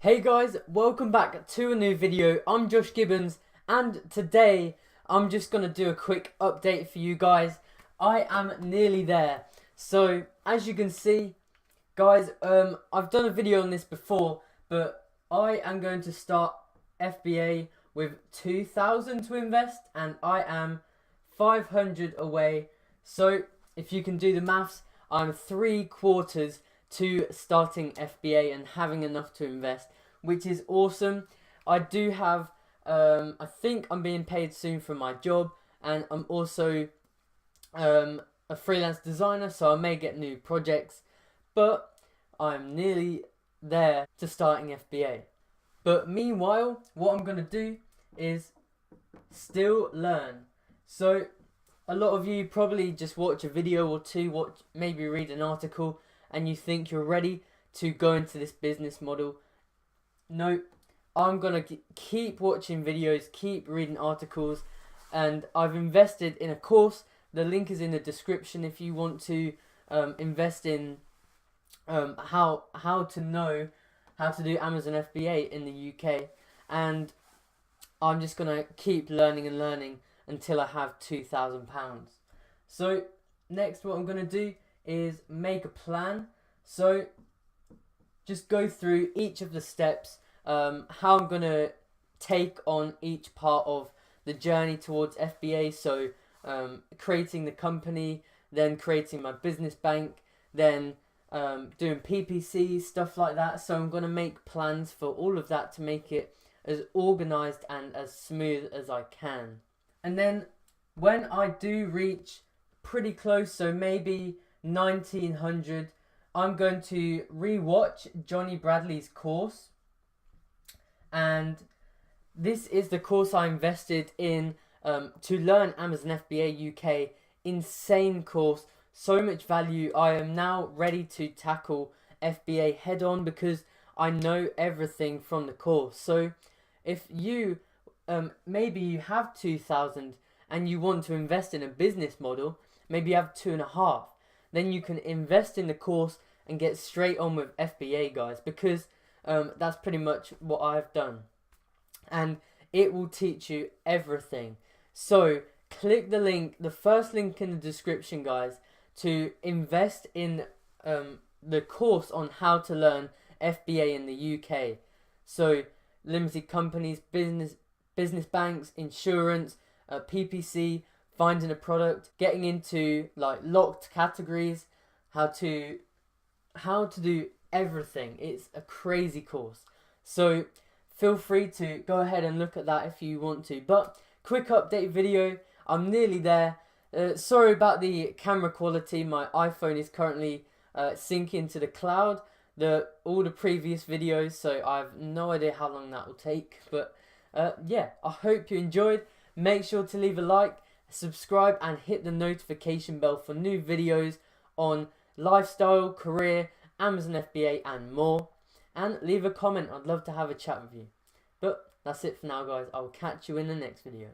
Hey guys, welcome back to a new video. I'm Josh Gibbons and today I'm just going to do a quick update for you guys. I am nearly there. So as you can see guys, I've done a video on this before, but I am going to start FBA with 2,000 to invest and I am 500 away. So if you can do the maths, I'm 3/4 to starting FBA and having enough to invest, which is awesome. I do have, I think I'm being paid soon for my job, and I'm also a freelance designer, so I may get new projects, but I'm nearly there to starting FBA. But meanwhile, what I'm going to do is still learn. So a lot of you probably just watch a video or two, maybe read an article, and you think you're ready to go into this business model. No, I'm going to keep watching videos, keep reading articles, and I've invested in a course. The link is in the description if you want to invest in how to know how to do Amazon FBA in the UK. And I'm just going to keep learning and learning until I have £2,000. So next what I'm going to do is make a plan. So just go through each of the steps, how I'm going to take on each part of the journey towards FBA. So creating the company, then creating my business bank, then doing PPC, stuff like that. So I'm going to make plans for all of that to make it as organized and as smooth as I can. And then when I do reach pretty close, so maybe 1900, I'm going to re-watch Johnny Bradley's course, and this is the course I invested in to learn Amazon FBA UK. Insane course, so much value. I am now ready to tackle FBA head on because I know everything from the course. So if you maybe you have 2,000 and you want to invest in a business model, maybe you have 2.5, then you can invest in the course and get straight on with FBA, guys, because that's pretty much what I've done, and it will teach you everything. So click the link, the first link in the description, guys, to invest in the course on how to learn FBA in the UK. So limited companies, business banks, insurance, PPC, finding a product, getting into like locked categories, how to do everything. It's a crazy course. So feel free to go ahead and look at that if you want to. But quick update video, I'm nearly there. Sorry about the camera quality. My iPhone is currently syncing to the cloud, all the previous videos, so I have no idea how long that will take. But yeah, I hope you enjoyed. Make sure to leave a like, subscribe, and hit the notification bell for new videos on lifestyle, career, Amazon FBA, and more. And leave a comment. I'd love to have a chat with you. But that's it for now, guys. I'll catch you in the next video.